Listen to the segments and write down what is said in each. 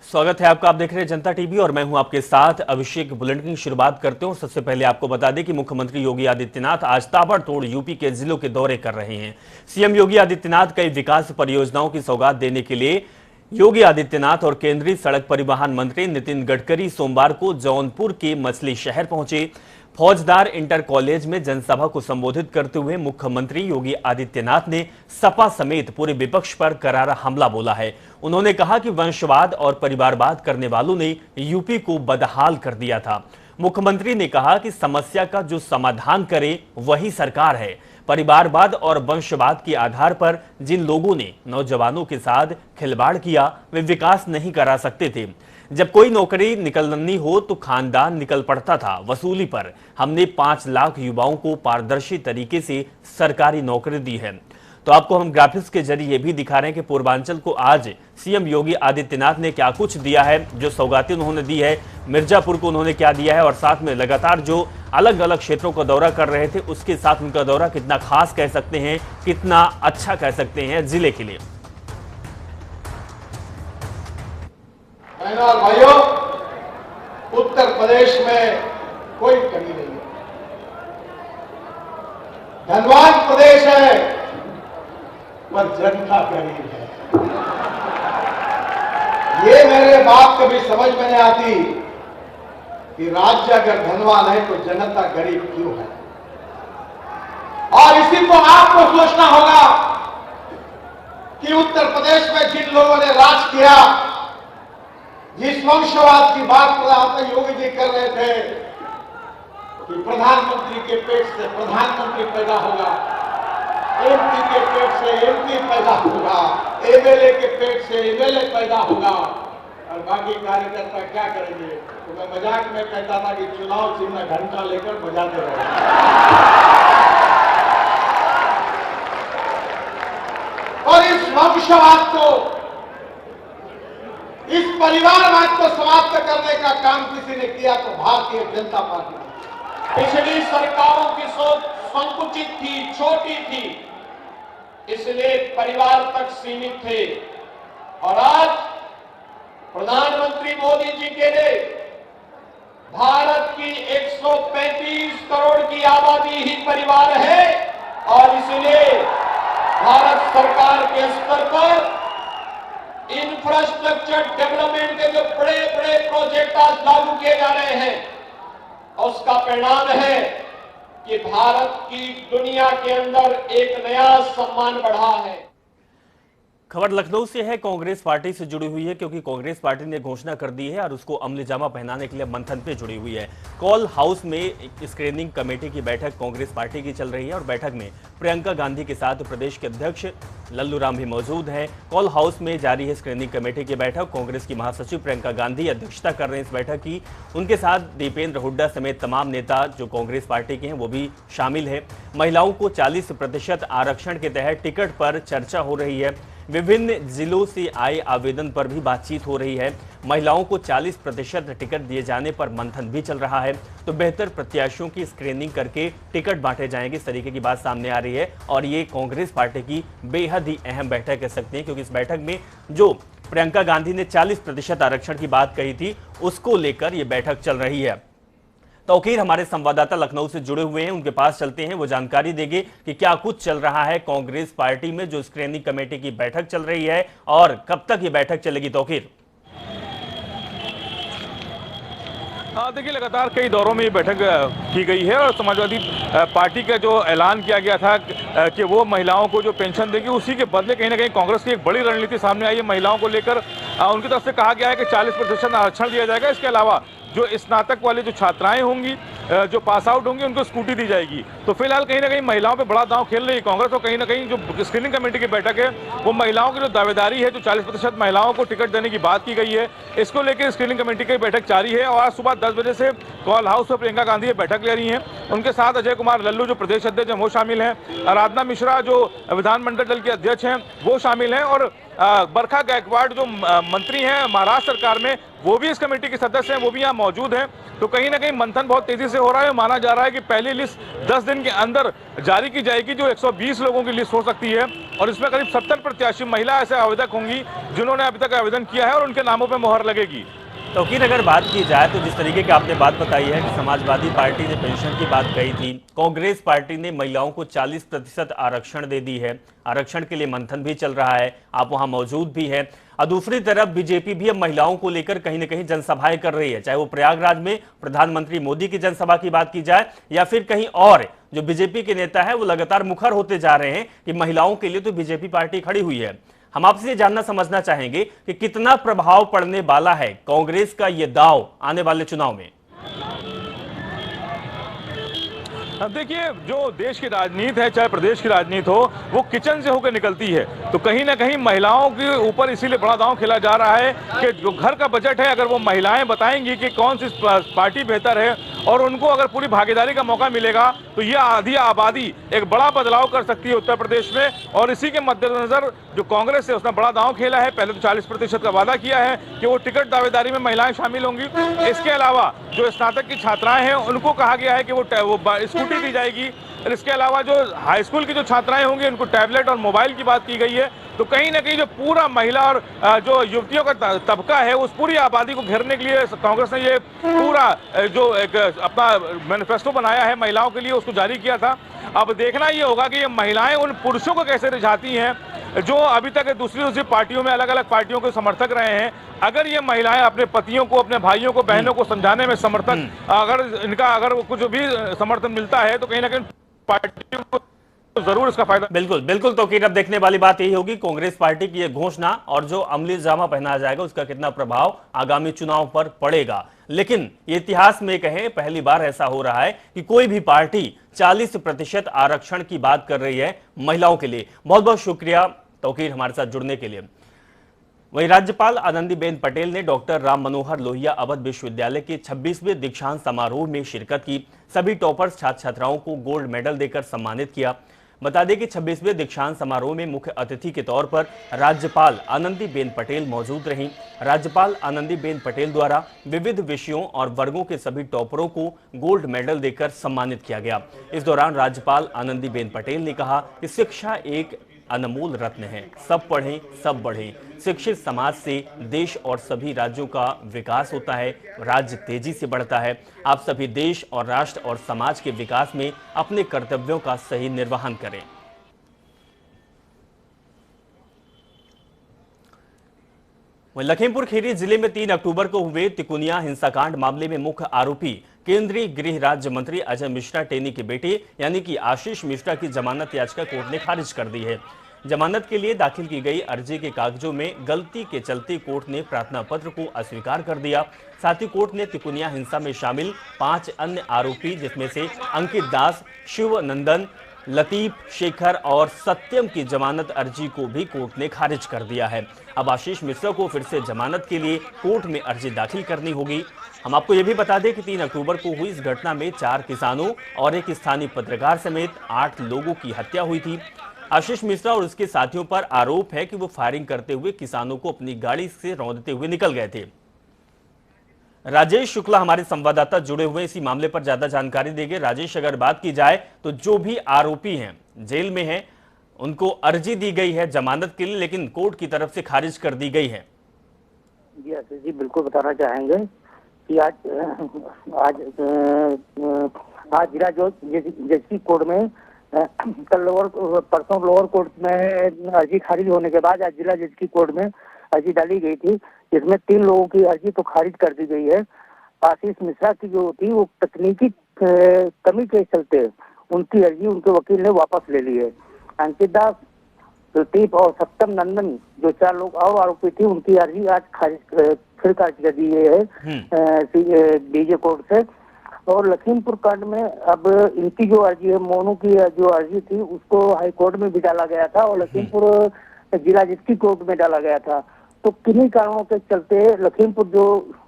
स्वागत है आपका। आप देख रहे हैं जनता टीवी और मैं हूं आपके साथ अभिषेक। बुलेटिन की शुरुआत करते हैं। सबसे पहले आपको बता दें कि मुख्यमंत्री योगी आदित्यनाथ आज ताबड़तोड़ यूपी के जिलों के दौरे कर रहे हैं। सीएम योगी आदित्यनाथ कई विकास परियोजनाओं की सौगात देने के लिए योगी आदित्यनाथ और केंद्रीय सड़क परिवहन मंत्री नितिन गडकरी सोमवार को जौनपुर के मछली शहर पहुंचे। फौजदार इंटर कॉलेज में जनसभा को संबोधित करते हुए मुख्यमंत्री योगी आदित्यनाथ ने सपा समेत पूरे विपक्ष पर करारा हमला बोला है। उन्होंने कहा कि वंशवाद और परिवारवाद करने वालों ने यूपी को बदहाल कर दिया था। मुख्यमंत्री ने कहा कि समस्या का जो समाधान करे वही सरकार है। परिवारवाद और वंशवाद के आधार पर जिन लोगों ने नौजवानों के साथ खिलवाड़ किया वे विकास नहीं करा सकते थे। जब कोई नौकरी निकलनी हो तो खानदान निकल पड़ता था वसूली पर। हमने 5 लाख युवाओं को पारदर्शी तरीके से सरकारी नौकरी दी है। तो आपको हम ग्राफिक्स के जरिए भी दिखा रहे हैं कि पूर्वांचल को आज सीएम योगी आदित्यनाथ ने क्या कुछ दिया है, जो सौगातें उन्होंने दी है, मिर्जापुर को उन्होंने क्या दिया है और साथ में लगातार जो अलग अलग क्षेत्रों का दौरा कर रहे थे उसके साथ उनका दौरा कितना खास कह सकते हैं, कितना अच्छा कह सकते हैं जिले के लिए। बहनों और भाइयों, उत्तर प्रदेश में कोई कमी नहीं है। धनवान प्रदेश है पर जनता गरीब है। ये मेरे बात कभी समझ में नहीं आती कि राज्य अगर धनवान है तो जनता गरीब क्यों है। और इसी को आपको सोचना होगा कि उत्तर प्रदेश में जिन लोगों ने राज किया, जिस वंशवाद की बात प्रधानमंत्री योगी जी कर रहे थे कि प्रधानमंत्री के पेट से प्रधानमंत्री पैदा होगा, एमपी के पेट से एमपी पैदा होगा, एमएलए के पेट से एमएलए पैदा होगा और बाकी कार्यकर्ता क्या करेंगे। तो मैं मजाक में कहता था कि चुनाव चिन्ह घंटा लेकर बजाते रहे। और इस वंशवाद को, इस परिवारवाद को समाप्त करने का काम किसी ने किया तो भारतीय जनता पार्टी। पिछली सरकारों की सोच संकुचित थी, छोटी थी, इसलिए परिवार तक सीमित थे। और आज प्रधानमंत्री मोदी जी के लिए भारत की 135 करोड़ की आबादी ही परिवार है और इसलिए भारत सरकार के स्तर पर इंफ्रास्ट्रक्चर डेवलपमेंट के जो बड़े बड़े प्रोजेक्ट आज लागू किए जा रहे हैं, उसका परिणाम है कि भारत की दुनिया के अंदर एक नया सम्मान बढ़ा है। खबर लखनऊ से है। कांग्रेस पार्टी से जुड़ी हुई है क्योंकि कांग्रेस पार्टी ने घोषणा कर दी है और उसको अमलीजामा पहनाने के लिए मंथन पे जुड़ी हुई है। कॉल हाउस में स्क्रीनिंग कमेटी की बैठक कांग्रेस पार्टी की चल रही है और बैठक में प्रियंका गांधी के साथ प्रदेश के अध्यक्ष लल्लू राम भी मौजूद हैं। कॉल हाउस में जारी है स्क्रीनिंग कमेटी की बैठक। कांग्रेस की महासचिव प्रियंका गांधी अध्यक्षता कर रहे हैं इस बैठक की। उनके साथ दीपेंद्र हुड्डा समेत तमाम नेता जो कांग्रेस पार्टी के हैं वो भी शामिल है। महिलाओं को 40% आरक्षण के तहत टिकट पर चर्चा हो रही है। विभिन्न जिलों से आए आवेदन पर भी बातचीत हो रही है। महिलाओं को 40% टिकट दिए जाने पर मंथन भी चल रहा है। तो बेहतर प्रत्याशियों की स्क्रीनिंग करके टिकट बांटे जाएंगे, इस तरीके की बात सामने आ रही है और ये कांग्रेस पार्टी की बेहद ही अहम बैठक कह सकते हैं क्योंकि इस बैठक में जो प्रियंका गांधी ने 40% आरक्षण की बात कही थी उसको लेकर यह बैठक चल रही है। तौकीर हमारे संवाददाता लखनऊ से जुड़े हुए हैं, उनके पास चलते हैं, वो जानकारी देंगे कि क्या कुछ चल रहा है कांग्रेस पार्टी में जो स्क्रीनिंग कमेटी की बैठक चल रही है और कब तक ये बैठक चलेगी। तौकीर। देखिए, लगातार कई दौरों में ये बैठक की गई है और समाजवादी पार्टी का जो ऐलान किया गया था कि वो महिलाओं को जो पेंशन देगी उसी के बदले कहीं ना कहीं कांग्रेस की एक बड़ी रणनीति सामने आई है। महिलाओं को लेकर उनकी तरफ से कहा गया है कि 40% आरक्षण दिया जाएगा। इसके अलावा जो स्नातक वाले जो छात्राएं होंगी, जो पास आउट होंगी, उनको स्कूटी दी जाएगी। तो फिलहाल कहीं ना कहीं महिलाओं पे बड़ा दांव खेल रही है कांग्रेस और कहीं ना कहीं जो स्क्रीनिंग कमेटी की बैठक है वो महिलाओं की जो दावेदारी है, जो 40% महिलाओं को टिकट देने की बात की गई है, इसको लेकर स्क्रीनिंग कमेटी की बैठक जारी है। और आज सुबह 10 बजे से कॉल हाउस में प्रियंका गांधी बैठक ले रही हैं। उनके साथ अजय कुमार लल्लू जो प्रदेश अध्यक्ष हैं वो शामिल हैं, आराधना मिश्रा जो विधानमंडल दल के अध्यक्ष हैं वो शामिल हैं और बरखा गायकवाड़ जो मंत्री हैं महाराष्ट्र सरकार में, वो भी इस कमेटी के सदस्य हैं, वो भी यहाँ मौजूद हैं। तो कहीं ना कहीं मंथन बहुत तेजी से हो रहा है। माना जा रहा है कि पहली लिस्ट 10 दिन के अंदर जारी की जाएगी, जो 120 लोगों की लिस्ट हो सकती है, और इसमें करीब 70 प्रत्याशी महिला ऐसे आवेदक होंगी जिन्होंने अभी तक आवेदन किया है, और उनके नामों पर मोहर लगेगी। तौकीर अगर बात की जाए तो जिस तरीके की आपने बात बताई है कि समाजवादी पार्टी ने पेंशन की बात कही थी, कांग्रेस पार्टी ने महिलाओं को 40% आरक्षण दे दी है, आरक्षण के लिए मंथन भी चल रहा है, आप वहां मौजूद भी हैं। और दूसरी तरफ बीजेपी भी अब महिलाओं को लेकर कहीं ना कहीं जनसभाएं कर रही है, चाहे वो प्रयागराज में प्रधानमंत्री मोदी की जनसभा की बात की जाए या फिर कहीं और। जो बीजेपी के नेता है वो लगातार मुखर होते जा रहे हैं कि महिलाओं के लिए तो बीजेपी पार्टी खड़ी हुई है। हम आपसे जानना समझना चाहेंगे कि कितना प्रभाव पड़ने वाला है कांग्रेस का ये दांव आने वाले चुनाव में। देखिए, जो देश की राजनीति है, चाहे प्रदेश की राजनीति हो, वो किचन से होकर निकलती है। तो कहीं ना कहीं महिलाओं के ऊपर इसीलिए बड़ा दांव खेला जा रहा है कि जो घर का बजट है, अगर वो महिलाएं बताएंगी कि कौन सी पार्टी बेहतर है और उनको अगर पूरी भागीदारी का मौका मिलेगा, तो ये आधी आबादी एक बड़ा बदलाव कर सकती है उत्तर प्रदेश में। और इसी के मद्देनजर जो कांग्रेस है उसने बड़ा दांव खेला है। पहले तो 40% का वादा किया है कि वो टिकट दावेदारी में महिलाएं शामिल होंगी। इसके अलावा जो स्नातक की छात्राएं हैं उनको कहा गया है कि वो स्कूटी दी जाएगी। इसके अलावा जो हाई स्कूल की जो छात्राएं होंगी उनको टैबलेट और मोबाइल की बात की गई है। तो कहीं ना कहीं जो पूरा महिला और जो युवतियों का तबका है उस पूरी आबादी को घेरने के लिए कांग्रेस ने ये पूरा जो एक अपना मैनिफेस्टो बनाया है महिलाओं के लिए, उसको जारी किया था। अब देखना ये होगा कि ये महिलाएं उन पुरुषों को कैसे रिझाती हैं जो अभी तक दूसरी पार्टियों में अलग अलग पार्टियों के समर्थक रहे हैं। अगर ये महिलाएं अपने पतियों को, अपने भाइयों को, बहनों को समझाने में समर्थक, अगर कुछ भी समर्थन मिलता है तो कहीं ना कहीं पार्टियों को तो जरूर इसका फायदा। बिल्कुल बिल्कुल। तो अब देखने वाली बात यही होगी कांग्रेस पार्टी की यह घोषणा और जो अमली जामा पहनाया जाएगा उसका कितना प्रभाव आगामी चुनाव पर पड़ेगा। लेकिन ये इतिहास में कहें पहली बार ऐसा हो रहा है कि कोई भी पार्टी 40% आरक्षण की बात कर रही है महिलाओं के लिए। बहुत बहुत शुक्रिया तौकीर हमारे साथ जुड़ने के लिए। वहीं राज्यपाल आनंदीबेन पटेल ने डॉक्टर राम मनोहर लोहिया अवध विश्वविद्यालय के 26वें दीक्षांत समारोह में शिरकत की। सभी टॉपर्स छात्र छात्राओं को गोल्ड मेडल देकर सम्मानित किया। बता दें कि 26वें दीक्षांत समारोह में मुख्य अतिथि के तौर पर राज्यपाल आनंदीबेन पटेल मौजूद रहीं। राज्यपाल आनंदीबेन पटेल द्वारा विविध विषयों और वर्गों के सभी टॉपरों को गोल्ड मेडल देकर सम्मानित किया गया। इस दौरान राज्यपाल आनंदीबेन पटेल ने कहा कि शिक्षा एक अनमोल रत्न है, सब पढ़ें सब बढ़ें। शिक्षित समाज से देश और सभी राज्यों का विकास होता है, राज्य तेजी से बढ़ता है। आप सभी देश और राष्ट्र और समाज के विकास में अपने कर्तव्यों का सही निर्वहन करें। लखीमपुर खीरी जिले में 3 अक्टूबर को हुए तिकुनिया हिंसाकांड मामले में मुख्य आरोपी केंद्रीय गृह राज्य मंत्री अजय मिश्रा टेनी के बेटे यानी कि आशीष मिश्रा की जमानत याचिका कोर्ट ने खारिज कर दी है। जमानत के लिए दाखिल की गई अर्जी के कागजों में गलती के चलते कोर्ट ने प्रार्थना पत्र को अस्वीकार कर दिया। साथ ही कोर्ट ने तिकुनिया हिंसा में शामिल 5 अन्य आरोपी जिसमें से अंकित दास, शिवनंदन, लतीफ, शेखर और सत्यम की जमानत अर्जी को भी कोर्ट ने खारिज कर दिया है। अब आशीष मिश्रा को फिर से जमानत के लिए कोर्ट में अर्जी दाखिल करनी होगी। हम आपको यह भी बता दें कि 3 अक्टूबर को हुई इस घटना में 4 किसानों और एक स्थानीय पत्रकार समेत 8 लोगों की हत्या हुई थी। आशीष मिश्रा और उसके साथियों पर आरोप है कि वो फायरिंग करते हुए किसानों को अपनी गाड़ी से रौंदते हुए निकल गए थे। राजेश शुक्ला हमारे संवाददाता जुड़े हुए इसी मामले पर ज्यादा जानकारी देंगे। राजेश, अगर बात की जाए तो जो भी आरोपी हैं जेल में हैं उनको अर्जी दी गई है जमानत के लिए, लेकिन कोर्ट की तरफ से खारिज कर दी गई है। जी आशीष जी, बिल्कुल बताना चाहेंगे कि आज जिला जज कोर्ट में कल परसों लोअर कोर्ट में अर्जी खारिज होने के बाद आज जिला जज की कोर्ट में अर्जी डाली गई थी, जिसमें 3 लोगों की अर्जी तो खारिज कर दी गई है। आशीष मिश्रा की जो थी वो तकनीकी कमी के चलते उनकी अर्जी उनके वकील ने वापस ले ली है। अंकित दास, लतीफ और सत्यम नंदन जो 4 लोग और आरोपी थी उनकी अर्जी आज फिर खारिज कर दी गई है डीजे कोर्ट से। और लखीमपुर कांड में अब इनकी जो अर्जी है, मोनू की जो अर्जी थी उसको हाई कोर्ट में भी डाला गया था और लखीमपुर जिला जज की कोर्ट में डाला गया था। तो किन्हीं कारणों के चलते लखीमपुर जो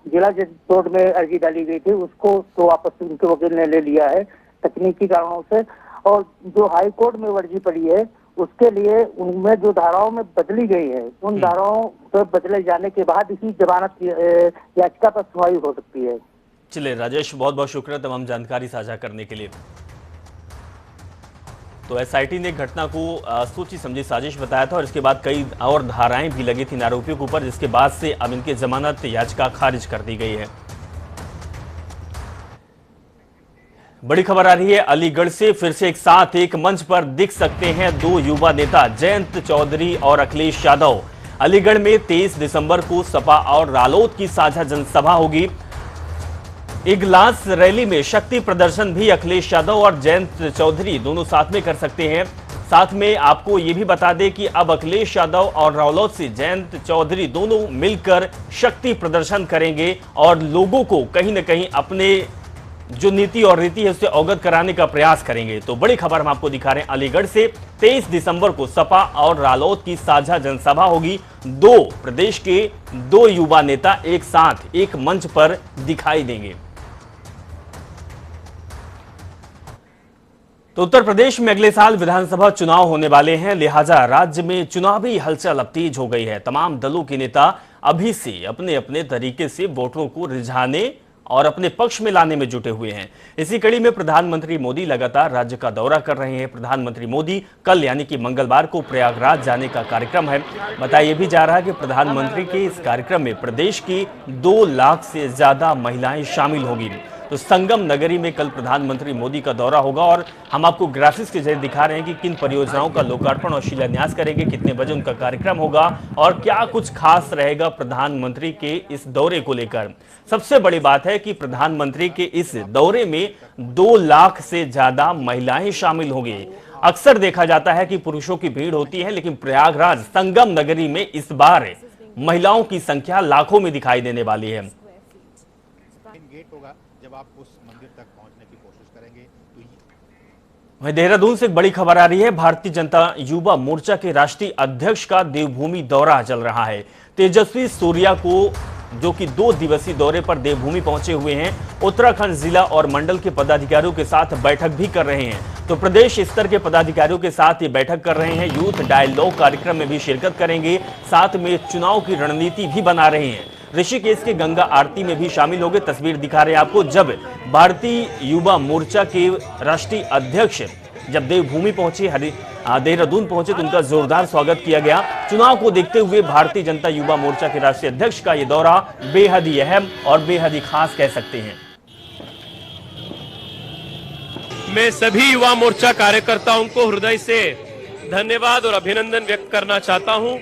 जिला जज कोर्ट में अर्जी डाली गई थी उसको तो वापस उनके वकील ने ले लिया है तकनीकी कारणों से, और जो हाई कोर्ट में अर्जी पड़ी है उसके लिए उनमें जो धाराओं में बदली गई है, उन धाराओं पर बदले जाने के बाद ही जमानत याचिका पर सुनवाई हो सकती है। चलिए राजेश, बहुत बहुत शुक्रिया तमाम जानकारी साझा करने के लिए। तो एसआईटी ने घटना को सोची समझी साजिश बताया था और इसके बाद कई और धाराएं भी लगी थी आरोपियों के ऊपर, जिसके बाद से अब इनकी जमानत याचिका खारिज कर दी गई है। बड़ी खबर आ रही है अलीगढ़ से, फिर से एक साथ एक मंच पर दिख सकते हैं दो युवा नेता जयंत चौधरी और अखिलेश यादव। अलीगढ़ में 23 दिसंबर को सपा और रालोद की साझा जनसभा होगी। इगलास रैली में शक्ति प्रदर्शन भी अखिलेश यादव और जयंत चौधरी दोनों साथ में कर सकते हैं। साथ में आपको यह भी बता दें कि अब अखिलेश यादव और रालोद से जयंत चौधरी दोनों मिलकर शक्ति प्रदर्शन करेंगे और लोगों को कहीं ना कहीं अपने जो नीति और रीति है उससे अवगत कराने का प्रयास करेंगे। तो बड़ी खबर हम आपको दिखा रहे हैं अलीगढ़ से, 23 दिसंबर को सपा और रालोद की साझा जनसभा होगी। दो प्रदेश के दो युवा नेता एक साथ एक मंच पर दिखाई देंगे। तो उत्तर प्रदेश में अगले साल विधानसभा चुनाव होने वाले हैं, लिहाजा राज्य में चुनावी हलचल अब तेज हो गई है। तमाम दलों के नेता अभी से अपने अपने तरीके से वोटरों को रिझाने और अपने पक्ष में लाने में जुटे हुए हैं। इसी कड़ी में प्रधानमंत्री मोदी लगातार राज्य का दौरा कर रहे हैं। प्रधानमंत्री मोदी कल यानी कि मंगलवार को प्रयागराज जाने का कार्यक्रम है। बताया भी जा रहा है कि प्रधानमंत्री के इस कार्यक्रम में प्रदेश की 2 लाख से ज्यादा महिलाएं शामिल होंगी। तो संगम नगरी में कल प्रधानमंत्री मोदी का दौरा होगा और हम आपको ग्राफिक्स के जरिए दिखा रहे हैं कि किन परियोजनाओं का लोकार्पण और शिलान्यास करेंगे, कितने बजे उनका कार्यक्रम होगा और क्या कुछ खास रहेगा प्रधानमंत्री के इस दौरे को लेकर। सबसे बड़ी बात है कि प्रधानमंत्री के इस दौरे में 2 लाख से ज्यादा महिलाएं शामिल होंगी। अक्सर देखा जाता है कि पुरुषों की भीड़ होती है, लेकिन प्रयागराज संगम नगरी में इस बार महिलाओं की संख्या लाखों में दिखाई देने वाली है। गेट होगा जब आप उस मंदिर तक पहुंचने की कोशिश करेंगे तो वहीं देहरादून से एक बड़ी खबर आ रही है। भारतीय जनता युवा मोर्चा के राष्ट्रीय अध्यक्ष का देवभूमि दौरा चल रहा है। तेजस्वी सूर्या को जो कि 2 दिवसीय दौरे पर देवभूमि पहुंचे हुए हैं, उत्तराखंड जिला और मंडल के पदाधिकारियों के साथ बैठक भी कर रहे हैं। तो प्रदेश स्तर के पदाधिकारियों के साथ ये बैठक कर रहे हैं। यूथ डायलॉग कार्यक्रम में भी शिरकत करेंगे, साथ में चुनाव की रणनीति भी बना रहे हैं। ऋषिकेश के गंगा आरती में भी शामिल होंगे। तस्वीर दिखा रहे हैं आपको, जब भारतीय युवा मोर्चा के राष्ट्रीय अध्यक्ष जब देवभूमि पहुंचे, देहरादून पहुंचे, तो उनका जोरदार स्वागत किया गया। चुनाव को देखते हुए भारतीय जनता युवा मोर्चा के राष्ट्रीय अध्यक्ष का यह दौरा बेहद ही अहम और बेहद ही खास कह सकते हैं। मैं सभी युवा मोर्चा कार्यकर्ताओं को हृदय से धन्यवाद और अभिनंदन व्यक्त करना चाहता हूं।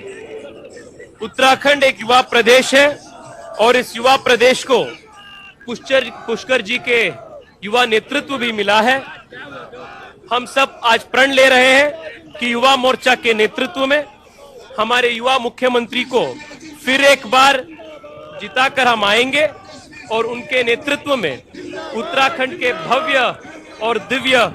उत्तराखंड एक युवा प्रदेश है और इस युवा प्रदेश को पुष्कर जी के युवा नेतृत्व भी मिला है। हम सब आज प्रण ले रहे हैं कि युवा मोर्चा के नेतृत्व में हमारे युवा मुख्यमंत्री को फिर एक बार जिताकर हम आएंगे और उनके नेतृत्व में उत्तराखंड के भव्य और दिव्य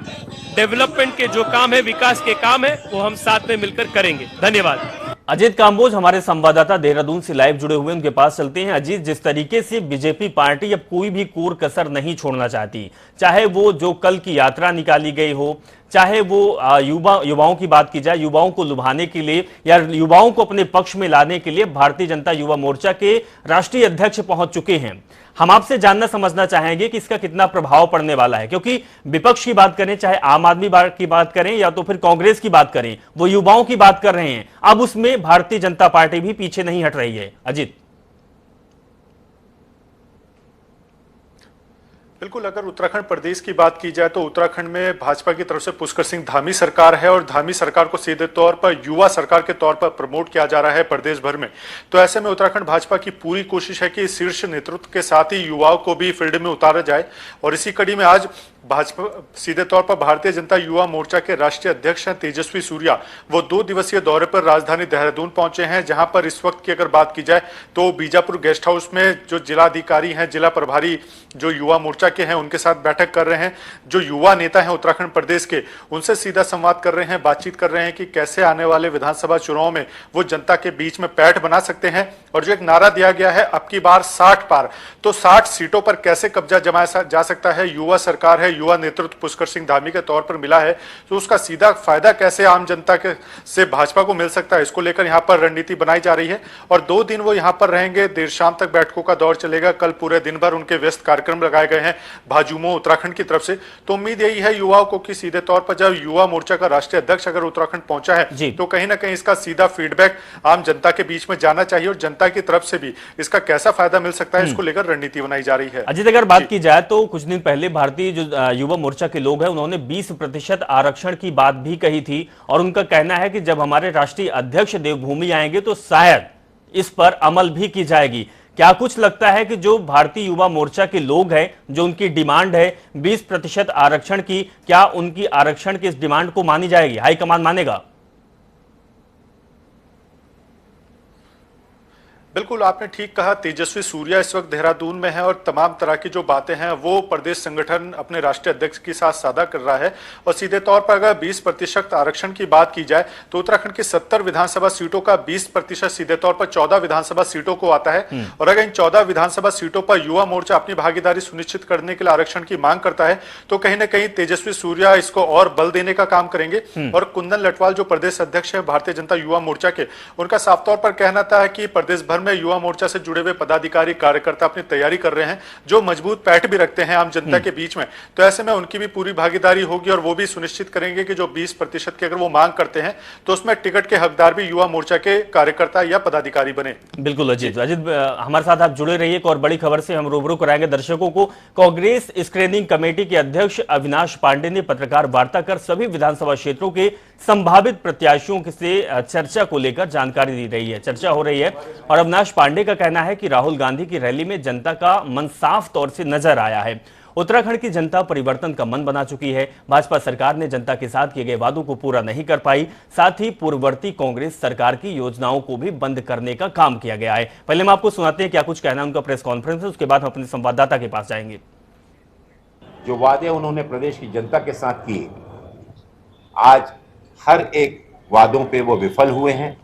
डेवलपमेंट के जो काम है, विकास के काम है, वो हम साथ में मिलकर करेंगे। धन्यवाद। अजीत काम्बोज हमारे संवाददाता देहरादून से लाइव जुड़े हुए, उनके पास चलते हैं। अजीत, जिस तरीके से बीजेपी पार्टी अब कोई भी कोर कसर नहीं छोड़ना चाहती, चाहे वो जो कल की यात्रा निकाली गई हो, चाहे वो युवाओं की बात की जाए, युवाओं को लुभाने के लिए या युवाओं को अपने पक्ष में लाने के लिए भारतीय जनता युवा मोर्चा के राष्ट्रीय अध्यक्ष पहुंच चुके हैं। हम आपसे जानना समझना चाहेंगे कि इसका कितना प्रभाव पड़ने वाला है, क्योंकि विपक्ष की बात करें, चाहे आम आदमी की बात करें या तो फिर कांग्रेस की बात करें, वो युवाओं की बात कर रहे हैं। अब उसमें भारतीय जनता पार्टी भी पीछे नहीं हट रही है। अजीत, बिल्कुल, अगर उत्तराखंड प्रदेश की बात की जाए तो उत्तराखंड में भाजपा की तरफ से पुष्कर सिंह धामी सरकार है और धामी सरकार को सीधे तौर पर युवा सरकार के तौर पर प्रमोट किया जा रहा है प्रदेश भर में। तो ऐसे में उत्तराखंड भाजपा की पूरी कोशिश है कि शीर्ष नेतृत्व के साथ ही युवाओं को भी फील्ड में उतारा जाए और इसी कड़ी में आज भाजपा सीधे तौर पर भारतीय जनता युवा मोर्चा के राष्ट्रीय अध्यक्ष हैं तेजस्वी सूर्या, वो 2 दिवसीय दौरे पर राजधानी देहरादून पहुंचे हैं, जहां पर इस वक्त की अगर बात की जाए तो बीजापुर गेस्ट हाउस में जो जिलाधिकारी हैं, जिला प्रभारी जो युवा मोर्चा के हैं उनके साथ बैठक कर रहे हैं, जो युवा नेता हैं उत्तराखंड प्रदेश के उनसे सीधा संवाद कर रहे हैं, बातचीत कर रहे हैं कि कैसे आने वाले विधानसभा चुनाव में वो जनता के बीच में पैठ बना सकते हैं। और जो एक नारा दिया गया है अब की बार 60 पार, तो 60 सीटों पर कैसे कब्जा जमाया जा सकता है, युवा सरकार है, युवा नेतृत्व पुष्कर सिंह धामी के तौर पर मिला है, तो उसका सीधा फायदा कैसे आम जनता के से भाजपा को मिल सकता है, इसको लेकर यहां पर रणनीति बनाई जा रही है। और 2 दिन वो यहां पर रहेंगे, देर शाम तक बैठकों का दौर चलेगा। कल पूरे दिन भर उनके व्यस्त कार्यक्रम लगाए गए हैं भाजयुमो उत्तराखंड की तरफ से। तो उम्मीद यही है युवाओं को कि सीधे तौर पर जब युवा मोर्चा का राष्ट्रीय अध्यक्ष अगर उत्तराखंड पहुंचा है तो कहीं ना कहीं इसका सीधा फीडबैक आम जनता के बीच में जाना चाहिए और जनता की तरफ से भी इसका कैसा फायदा मिल सकता है इसको लेकर रणनीति बनाई जा रही है। अजीत, अगर बात की जाए तो कुछ दिन पहले भारतीय जो युवा मोर्चा के लोग हैं उन्होंने 20% आरक्षण की बात भी कही थी और उनका कहना है कि जब हमारे राष्ट्रीय अध्यक्ष देवभूमि आएंगे तो शायद इस पर अमल भी की जाएगी। क्या कुछ लगता है कि जो भारतीय युवा मोर्चा के लोग हैं, जो उनकी डिमांड है 20% आरक्षण की, क्या उनकी आरक्षण की इस डिमांड को मानी जाएगी, हाईकमान मानेगा? बिल्कुल आपने ठीक कहा, तेजस्वी सूर्या इस वक्त देहरादून में है और तमाम तरह की जो बातें हैं वो प्रदेश संगठन अपने राष्ट्रीय अध्यक्ष के साथ साझा कर रहा है। और सीधे तौर पर अगर 20% आरक्षण की बात की जाए तो उत्तराखंड की 70 विधानसभा सीटों का 20% सीधे तौर पर 14 विधानसभा सीटों को आता है। और अगर इन 14 विधानसभा सीटों पर युवा मोर्चा अपनी भागीदारी सुनिश्चित करने के लिए आरक्षण की मांग करता है तो कहीं ना कहीं तेजस्वी सूर्या इसको और बल देने का काम करेंगे। और कुंदन लटवाल जो प्रदेश अध्यक्ष है भारतीय जनता युवा मोर्चा के, उनका साफ तौर पर कहना था कि प्रदेश भर में युवा मोर्चा से जुड़े हुए पदाधिकारी कार्यकर्ता अपनी तैयारी कर रहे हैं, जो मजबूत पैठ भी रखते हैं आम जनता के बीच में, तो ऐसे में उनकी भी पूरी भागीदारी होगी और वो भी सुनिश्चित करेंगे कि जो 20% की अगर वो मांग करते हैं तो उसमें टिकट के हकदार भी युवा मोर्चा के कार्यकर्ता या पदाधिकारी बने। बिल्कुल अजीत, हमारे साथ आप जुड़े रहिए। एक और बड़ी खबर से हम रूबरू कराएंगे दर्शकों को। कांग्रेस स्क्रीनिंग कमेटी के अध्यक्ष अविनाश पांडे ने पत्रकार वार्ता कर सभी विधानसभा क्षेत्रों के संभावित प्रत्याशियों से चर्चा को लेकर जानकारी दी रही है, चर्चा हो रही है। और अविनाश पांडे का कहना है कि राहुल गांधी की रैली में जनता का मन साफ तौर से नजर आया है। उत्तराखंड की जनता परिवर्तन का मन बना चुकी है। भाजपा सरकार ने जनता के साथ किए गए वादों को पूरा नहीं कर पाई, साथ ही पूर्ववर्ती कांग्रेस सरकार की योजनाओं को भी बंद करने का काम किया गया है। पहले हम आपको सुनाते हैं क्या कुछ कहना है उनका प्रेस कॉन्फ्रेंस है, उसके बाद हम अपने संवाददाता के पास जाएंगे। जो वादे उन्होंने प्रदेश की जनता के साथ किए, आज हर एक वादों पे वो विफल हुए हैं।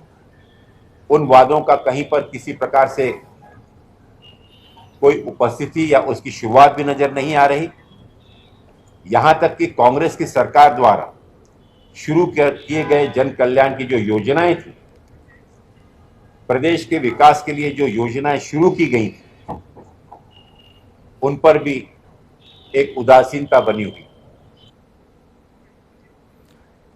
उन वादों का कहीं पर किसी प्रकार से कोई उपस्थिति या उसकी शुरुआत भी नजर नहीं आ रही। यहां तक कि कांग्रेस की सरकार द्वारा शुरू किए गए जन कल्याण की जो योजनाएं थी, प्रदेश के विकास के लिए जो योजनाएं शुरू की गई थी, उन पर भी एक उदासीनता बनी हुई।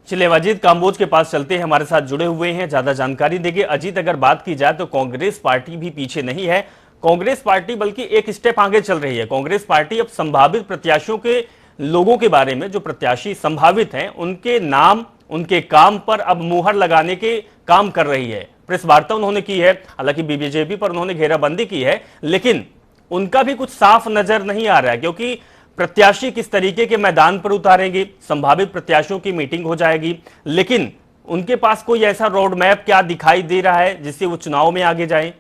चलिए अजीत काम्बोज के पास चलते हैं, हमारे साथ जुड़े हुए हैं, ज्यादा जानकारी देंगे। अजीत, अगर बात की जाए तो कांग्रेस पार्टी भी पीछे नहीं है, कांग्रेस पार्टी बल्कि एक स्टेप आगे चल रही है। कांग्रेस पार्टी अब संभावित प्रत्याशियों के लोगों के बारे में, जो प्रत्याशी संभावित हैं, उनके नाम, उनके काम पर अब मुहर लगाने के काम कर रही है। प्रेस वार्ता उन्होंने की है, हालांकि बीजेपी पर उन्होंने घेराबंदी की है, लेकिन उनका भी कुछ साफ नजर नहीं आ रहा है, क्योंकि प्रत्याशी किस तरीके के मैदान पर उतारेंगे, संभावित प्रत्याशियों की मीटिंग हो जाएगी, लेकिन उनके पास कोई ऐसा रोड मैप क्या दिखाई दे रहा है जिससे वो चुनाव में आगे जाएं?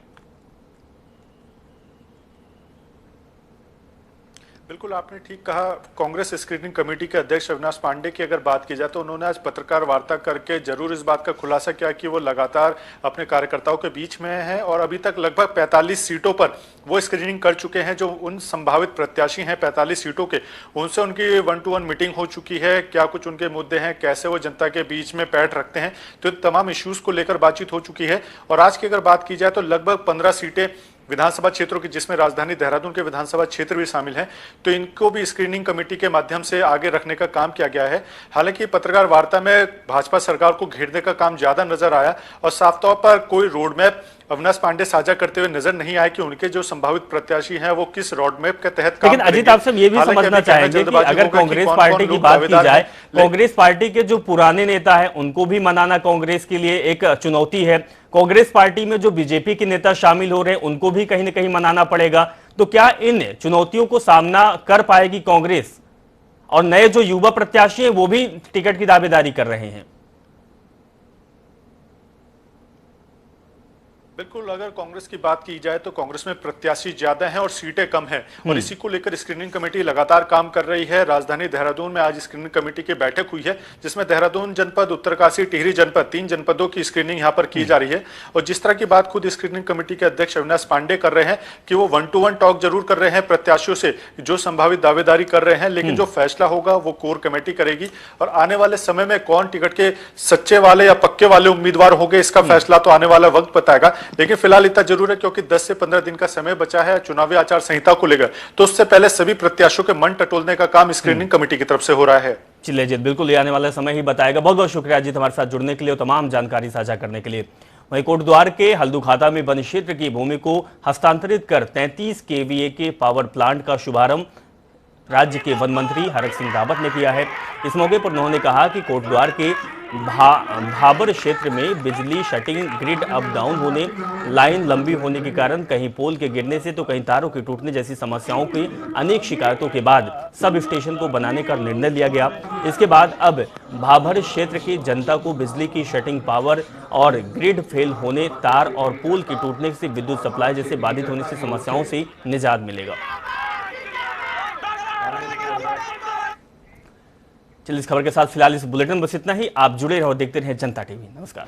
बिल्कुल आपने ठीक कहा। कांग्रेस स्क्रीनिंग कमेटी के अध्यक्ष अविनाश पांडे की अगर बात की जाए तो उन्होंने आज पत्रकार वार्ता करके जरूर इस बात का खुलासा किया कि वो लगातार अपने कार्यकर्ताओं के बीच में हैं और अभी तक लगभग 45 सीटों पर वो स्क्रीनिंग कर चुके हैं। जो उन संभावित प्रत्याशी हैं 45 सीटों के, उनसे उनकी 1-to-1 मीटिंग हो चुकी है। क्या कुछ उनके मुद्दे हैं, कैसे वो जनता के बीच में पैठ रखते हैं, तो तमाम इश्यूज को लेकर बातचीत हो चुकी है। और आज की अगर बात की जाए तो लगभग 15 सीटें विधानसभा क्षेत्रों की, जिसमें राजधानी देहरादून के विधानसभा क्षेत्र भी शामिल हैं, तो इनको भी स्क्रीनिंग कमेटी के माध्यम से आगे रखने का काम किया गया है। हालांकि पत्रकार वार्ता में भाजपा सरकार को घेरने का काम ज्यादा नजर आया और साफ तौर पर कोई रोड मैप अविनाश पांडे साझा करते हुए नजर नहीं आए कि उनके जो संभावित प्रत्याशी हैं वो किस रोड मैप के तहत काम करेंगे। लेकिन अजीत, आपसे ये भी समझना चाहेंगे कि अगर कांग्रेस पार्टी की बात की जाए, कांग्रेस पार्टी के जो पुराने नेता हैं उनको भी मनाना कांग्रेस के लिए एक चुनौती है। कांग्रेस पार्टी में जो बीजेपी के नेता शामिल हो रहे हैं उनको भी कहीं ना कहीं मनाना पड़ेगा। तो क्या इन चुनौतियों को सामना कर पाएगी कांग्रेस? और नए जो युवा प्रत्याशी हैं वो भी टिकट की दावेदारी कर रहे हैं। बिल्कुल, अगर कांग्रेस की बात की जाए तो कांग्रेस में प्रत्याशी ज्यादा हैं और सीटें कम हैं और इसी को लेकर स्क्रीनिंग कमेटी लगातार काम कर रही है। राजधानी देहरादून में आज स्क्रीनिंग कमेटी की बैठक हुई है, जिसमें देहरादून जनपद, उत्तरकाशी, टिहरी जनपद, 3 जनपदों की स्क्रीनिंग यहां पर की जा रही है। और जिस तरह की बात खुद स्क्रीनिंग कमेटी के अध्यक्ष अविनाश पांडे कर रहे हैं कि वो 1-to-1 टॉक जरूर कर रहे हैं प्रत्याशियों से जो संभावित दावेदारी कर रहे हैं, लेकिन जो फैसला होगा वो कोर कमेटी करेगी। और आने वाले समय में कौन टिकट के सच्चे वाले या पक्के वाले उम्मीदवार होंगे, इसका फैसला तो आने वाला वक्त बताएगा। लेकिन फिलहाल इतना जरूर है क्योंकि 10 से 15 दिन का समय बचा है चुनावी आचार संहिता को लेकर, तो उससे पहले सभी प्रत्याशियों के मन टटोलने का काम स्क्रीनिंग कमेटी की तरफ से हो रहा है। चलिए जी, बिल्कुल ये आने वाला समय ही बताएगा। बहुत बहुत शुक्रिया जी हमारे साथ जुड़ने के लिए और तमाम जानकारी साझा करने के लिए। वहीं कोटद्वार के हल्दूखाता में वन क्षेत्र की भूमि को हस्तांतरित कर 33 केवीए के पावर प्लांट का शुभारंभ राज्य के वन मंत्री हरक सिंह रावत ने किया है। इस मौके पर उन्होंने कहा कि कोटद्वार के भाबर क्षेत्र में बिजली शटिंग, ग्रिड अप डाउन होने, लाइन लंबी होने के कारण कहीं पोल के गिरने से तो कहीं तारों के टूटने जैसी समस्याओं की अनेक शिकायतों के बाद सब स्टेशन को बनाने का निर्णय लिया गया। इसके बाद अब भाबर क्षेत्र की जनता को बिजली की शटिंग, पावर और ग्रिड फेल होने, तार और पोल के टूटने से विद्युत सप्लाई जैसे बाधित होने से समस्याओं से निजात मिलेगा। चलिए, इस खबर के साथ फिलहाल इस बुलेटिन में बस इतना ही। आप जुड़े रहो, देखते रहें जनता टीवी। नमस्कार।